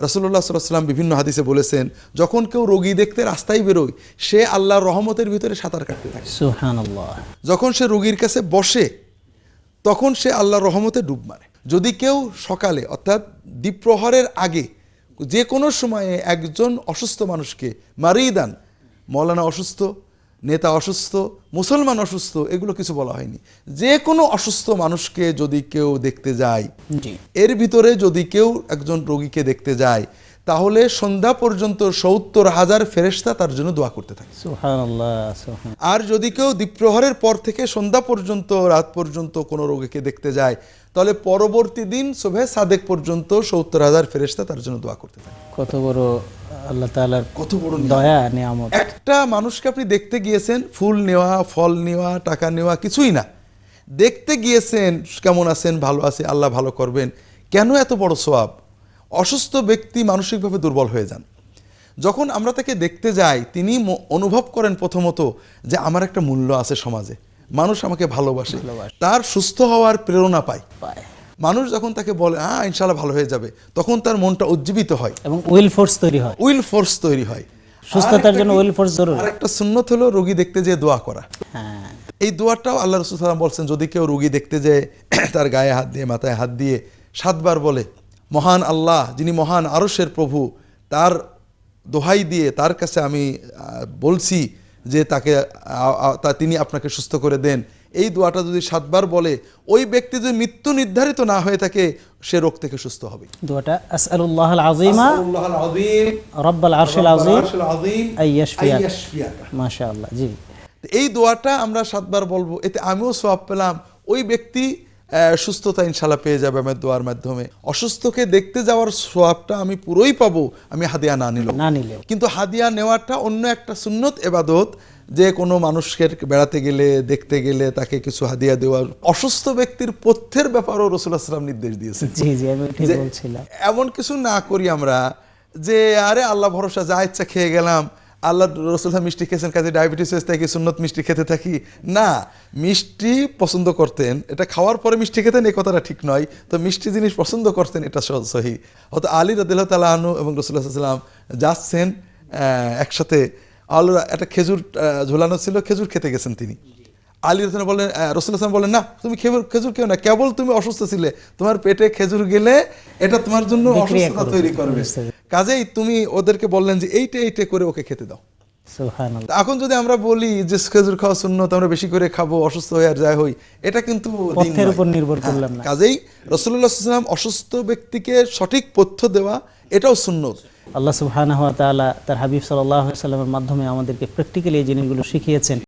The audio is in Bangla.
রাসূলুল্লাহ সাল্লাল্লাহু আলাইহি ওয়াসাল্লাম বিভিন্ন হাদিসে বলেছেন, যখন কেউ রোগী দেখতে রাস্তায় বেরোয়, সে আল্লাহর রহমতের ভিতরে সাঁতার কাটতে থাকে। সুবহানাল্লাহ। যখন সে রোগীর কাছে বসে, তখন সে আল্লাহর রহমতে ডুব মারে। যদি কেউ সকালে অর্থাৎ দ্বীপ্রহরের আগে যে কোনো সময়ে একজন অসুস্থ মানুষকে, মারিদান, মৌলানা অসুস্থ, নেতা অসুস্থ, মুসলমান অসুস্থ, এগুলো কিছু বলা হয়নি, যে কোনো অসুস্থ মানুষকে যদি কেউ দেখতে যায়, এর ভিতরে যদি কেউ একজন রোগীকে দেখতে যায়, তাহলে সন্ধ্যা পর্যন্ত ৭০,০০০ ফেরেশতা তার জন্য দোয়া করতে থাকে। সুবহানাল্লাহ। আর যদি কেউ দ্বীপ্রহরের পর থেকে সন্ধ্যা পর্যন্ত, রাত পর্যন্ত কোনো রোগীকে দেখতে যায়, তাহলে পরবর্তী দিন সুবহে সাদেক পর্যন্ত ৭০,০০০ ফেরেশতা তার জন্য দোয়া করতে থাকে। কত বড় আল্লাহ তাআলার কত বড় দয়া, নিয়ামত। একটা মানুষকে আপনি দেখতে গিয়েছেন, ফুল নেওয়া, ফল নেওয়া, টাকা নেওয়া কিছুই না, দেখতে গিয়েছেন কেমন আছেন, ভালো আছে, আল্লাহ ভালো করবেন, কেন এত বড় সওয়াব? অসুস্থ ব্যক্তি মানসিকভাবে দুর্বল হয়ে যান। যখন আমরা তাকে দেখতে যাই, তিনি অনুভব করেন প্রথমত যে আমার একটা মূল্য আছে সমাজে, মানুষ আমাকে ভালোবাসে, তার সুস্থ হওয়ার প্রেরণা পায়। মানুষ যখন তাকে বলে ইনশাআল্লাহ ভালো হয়ে যাবে, তখন তার মনটা উজ্জীবিত হয় এবং উইল ফোর্স তৈরি হয়। উইল ফোর্স তৈরি হয়। সুস্থতার জন্য উইল ফোর্স জরুরি। আর একটা সুন্নত হলো রোগী দেখতে যেয়ে দোয়া করা। হ্যাঁ, এই দোয়াটাও আল্লাহ রাসূল সাল্লাল্লাহু আলাইহি ওয়াসাল্লাম বলছেন, যদি কেউ রোগী দেখতে যায়, তার গায়ে হাত দিয়ে, মাথায় হাত দিয়ে 7 বার বলে, মহান আল্লাহ যিনি মহান আরশের প্রভু, তার দোহাই দিয়ে তার কাছে আমি বলছি যে তাকে তিনি আপনাকে সুস্থ করে দেন, এই দোয়াটা যদি 7 বার বলে, ওই ব্যক্তি যদি মৃত্যু নির্ধারিত না হয়ে থাকে, সে রোগ থেকে সুস্থ হবে। দোয়াটা আসআলুল্লাহাল আযীমা রাব্বাল আরশিল আযীম আইয়াশফিয়াকা। মাশাআল্লাহ। জি, এই দোয়াটা আমরা 7 বার বলবো, এতে আমিও সওয়াব পেলাম, ওই ব্যক্তি সুস্থতা ইনশাআল্লাহ পেয়ে যাবে আমার দোয়ার মাধ্যমে। অসুস্থকে দেখতে যাওয়ার সওয়াবটা আমি পুরোই পাবো, আমি হাদিয়া না নিলেও। কিন্তু হাদিয়া নেওয়াটা অন্য একটা সুন্নত ইবাদত, যে কোনো মানুষকে বেড়াতে গেলে, দেখতে গেলে তাকে কিছু হাদিয়া দেওয়ার। অসুস্থ ব্যক্তির পথ্যের ব্যাপারেও রাসূলুল্লাহ সাল্লাল্লাহু আলাইহি ওয়াসাল্লাম নির্দেশ দিয়েছেন। জি জি, আমি ঠিক বলছিলাম। এমন কিছু না করি আমরা যে আরে আল্লাহ ভরসা, যা ইচ্ছা খেয়ে গেলাম, আল্লাহ রাসূল মিষ্টি খেয়েছেন কাজে ডায়াবেটিস হয়েছে তাই কি সুন্নত মিষ্টি খেতে থাকি? না, মিষ্টি পছন্দ করতেন, এটা খাওয়ার পরে মিষ্টি খেতেন এই কথাটা ঠিক নয়, তো মিষ্টি জিনিস পছন্দ করতেন এটা সহি। হয়তো আলী রাদিয়াল্লাহু তাআলা আনহু এবং রাসূলুল্লাহ সাল্লাল্লাহু আলাইহি ওয়াসাল্লাম যাচ্ছেন একসাথে, একটা খেজুর ঝোলানো ছিল, খেজুর খেতে গেছেন তিনি। আলী রাদিয়াল্লাহু বললেন, রাসূলুল্লাহ বলেন, না তুমি খেজুর খেও না, কেবল তুমি অসুস্থ ছিলে, তোমার পেটে খেজুর গেলে এটা তোমার জন্য অসুস্থতা তৈরি করবে, কাজেই তুমি ওদেরকে বললেন যে এইটা করে ওকে খেতে দাও। সুবহানাল্লাহ। এখন যদি আমরা বলি যে খেজুর খাওয়া সুন্নত, আমরা বেশি করে খাবো, অসুস্থ হয়ে আর যাই হই, এটা কিন্তু পথ্যের উপর নির্ভর করলাম না। কাজেই রাসূলুল্লাহ সাল্লাল্লাহু আলাইহি ওয়াসাল্লাম অসুস্থ ব্যক্তিকে সঠিক পথ্য দেওয়া, এটাও সুন্নত। আল্লাহ সুবহানাহু ওয়া তাআলা তার হাবিব সাল্লাল্লাহু আলাইহি ওয়াসাল্লামের মাধ্যমে আমাদেরকে প্র্যাকটিক্যালি এই জিনিসগুলো শিখিয়েছেন।